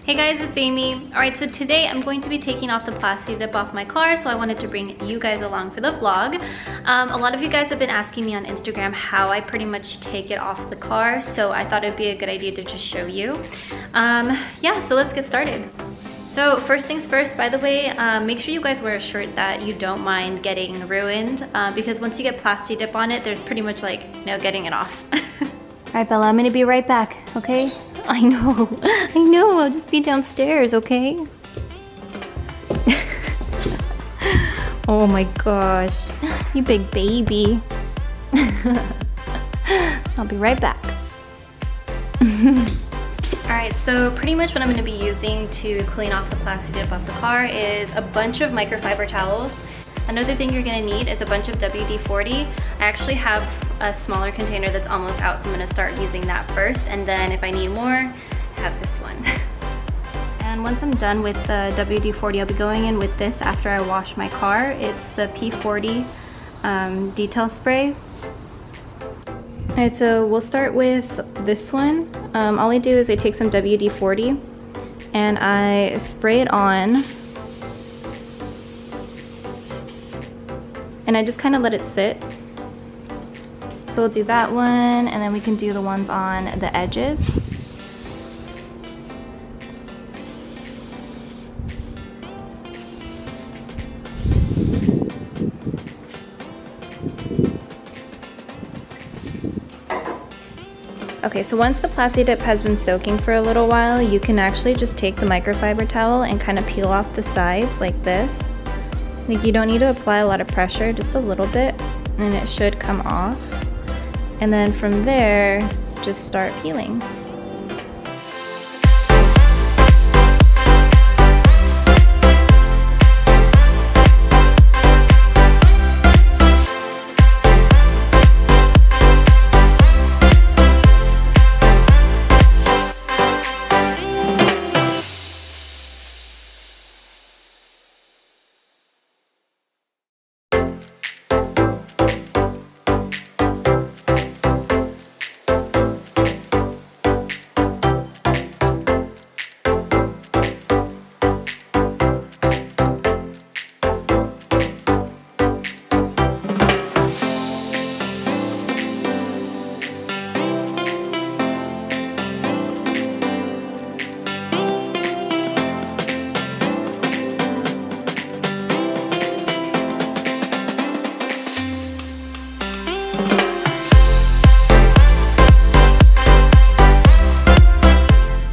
Hey guys, it's Amy. Alright, so today I'm going to be taking off the Plasti dip off my car, so I wanted to bring you guys along for the vlog. A lot of you guys have been asking me on Instagram how I pretty much take it off the car, so I thought it'd be a good idea to just show you. Yeah, so let's get started. So first things first, by the way, make sure you guys wear a shirt that you don't mind getting ruined, because once you get Plasti dip on it, there's pretty much like no getting it off. Alright Bella, I'm gonna be right back, okay? I know, I'll just be downstairs, okay? Oh my gosh, you big baby. I'll be right back. Alright, so pretty much what I'm going to be using to clean off the Plasti dip off the car is a bunch of microfiber towels. Another thing you're going to need is a bunch of WD-40. I actually have a smaller container that's almost out, so I'm going to start using that first, and then if I need more, I have this one. And once I'm done with the WD-40, I'll be going in with this after I wash my car. It's the P40 detail spray. Alright, so we'll start with this one. All I do is I take some WD-40 and I spray it on, and I just kind of let it sit. So we'll do that one, and then we can do the ones on the edges. Okay, so once the Plasti dip has been soaking for a little while, you can actually just take the microfiber towel and kind of peel off the sides like this. Like, you don't need to apply a lot of pressure, just a little bit, and it should come off. And then from there, just start peeling.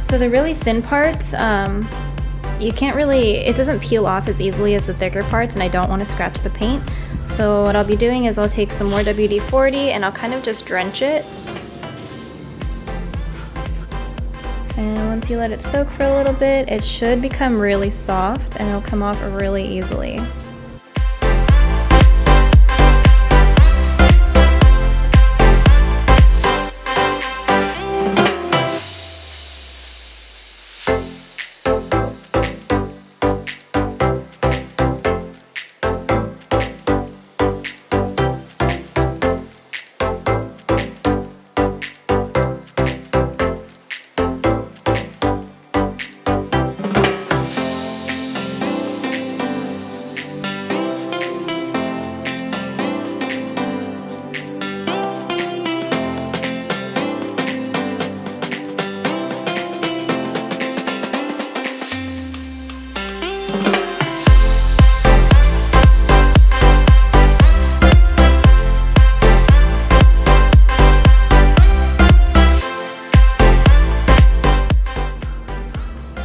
So the really thin parts, you can't really, it doesn't peel off as easily as the thicker parts, and I don't want to scratch the paint. So what I'll be doing is I'll take some more WD-40 and I'll kind of just drench it. And once you let it soak for a little bit, it should become really soft and it'll come off really easily.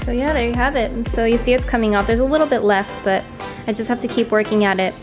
So yeah, there you have it. And so you see it's coming off. There's a little bit left, but I just have to keep working at it.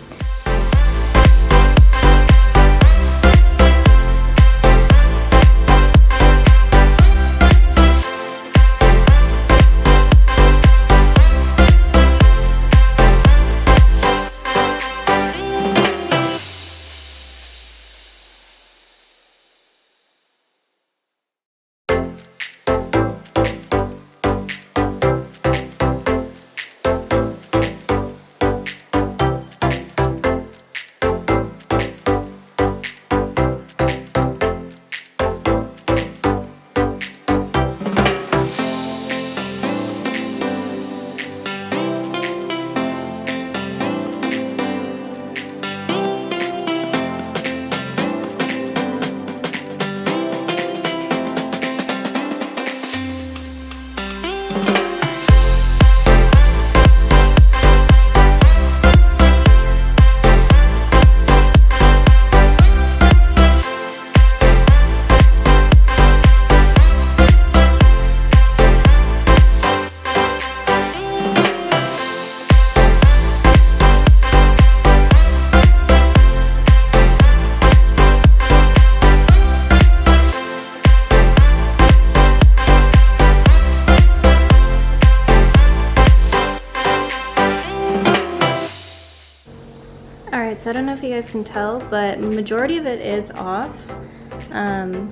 Alright, so I don't know if you guys can tell, but majority of it is off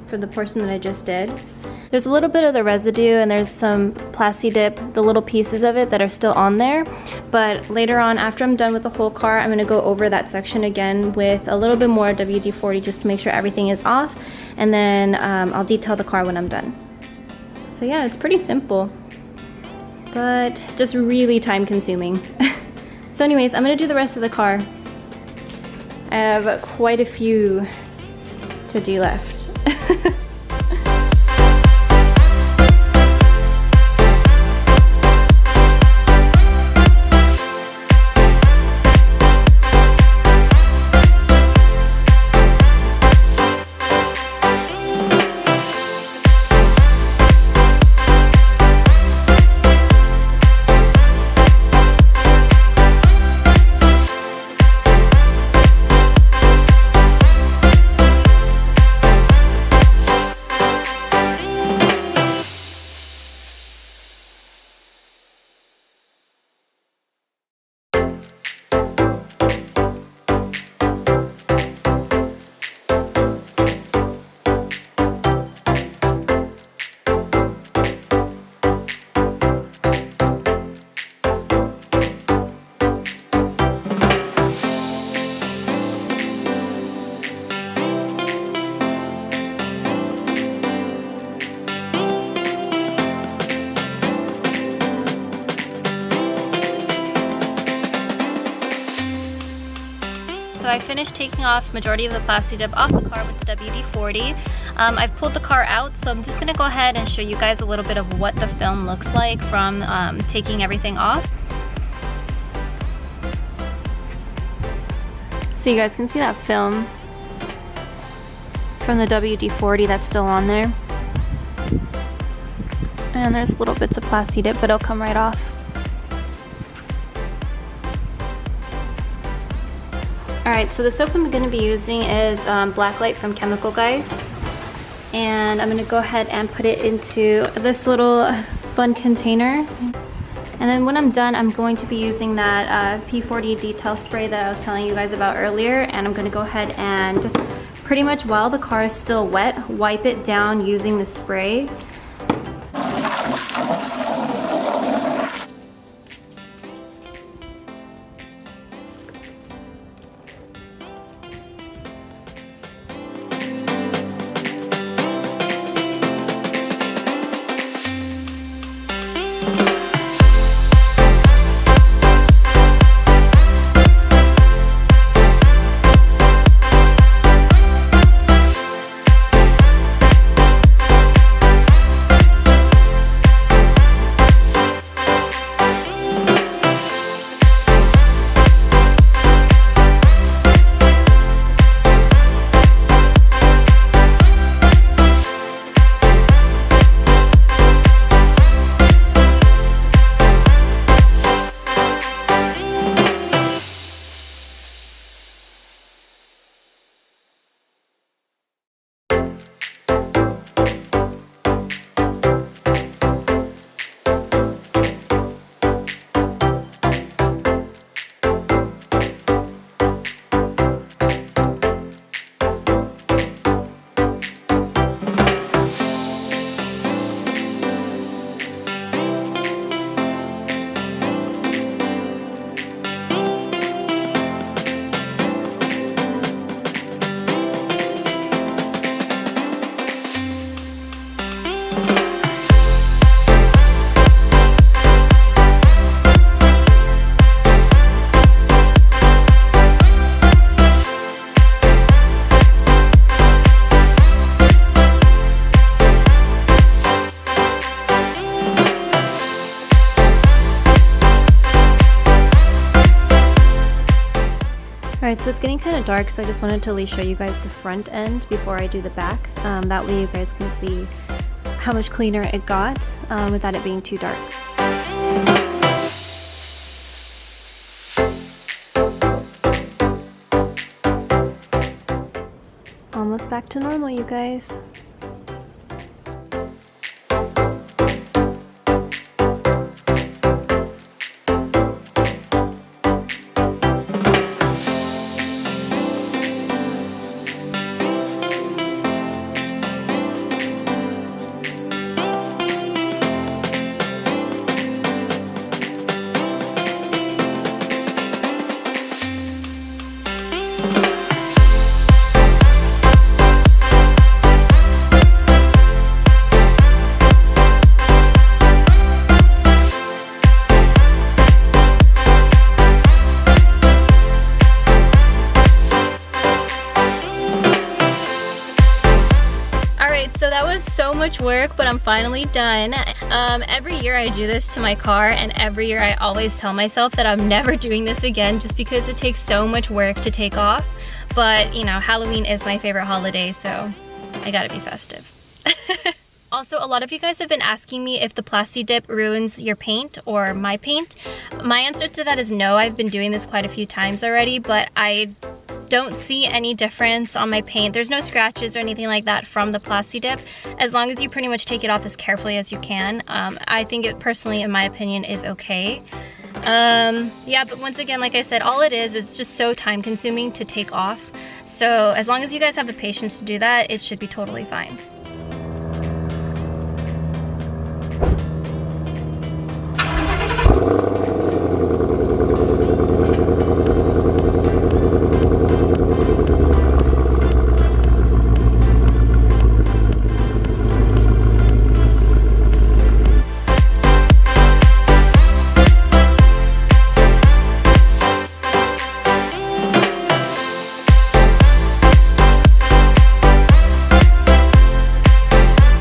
for the portion that I just did. There's a little bit of the residue and there's some Plasti dip, the little pieces of it that are still on there. But later on, after I'm done with the whole car, I'm going to go over that section again with a little bit more WD-40 just to make sure everything is off. And then I'll detail the car when I'm done. So yeah, it's pretty simple, but just really time consuming. So anyways, I'm going to do the rest of the car. I have quite a few to do left. So I finished taking off majority of the Plasti dip off the car with the WD-40. I've pulled the car out, so I'm just going to go ahead and show you guys a little bit of what the film looks like from taking everything off. So you guys can see that film from the WD-40 that's still on there. And there's little bits of Plasti dip, but it'll come right off. Alright, so the soap I'm going to be using is Blacklight from Chemical Guys. And I'm going to go ahead and put it into this little fun container. And then when I'm done, I'm going to be using that P40 detail spray that I was telling you guys about earlier. And I'm going to go ahead and pretty much while the car is still wet, wipe it down using the spray. Alright, so it's getting kind of dark, so I just wanted to at least show you guys the front end before I do the back. That way you guys can see how much cleaner it got without it being too dark. Almost back to normal, you guys. much work, but I'm finally done. Every year I do this to my car, and every year I always tell myself that I'm never doing this again just because it takes so much work to take off. But you know, Halloween is my favorite holiday, so I gotta be festive. Also, a lot of you guys have been asking me if the Plasti dip ruins your paint or my paint. My answer to that is no. I've been doing this quite a few times already, but I don't see any difference on my paint. There's no scratches or anything like that from the Plasti dip, as long as you pretty much take it off as carefully as you can. I think it personally, in my opinion, is okay. Yeah, but once again, like I said, all it is just so time consuming to take off. So as long as you guys have the patience to do that, it should be totally fine.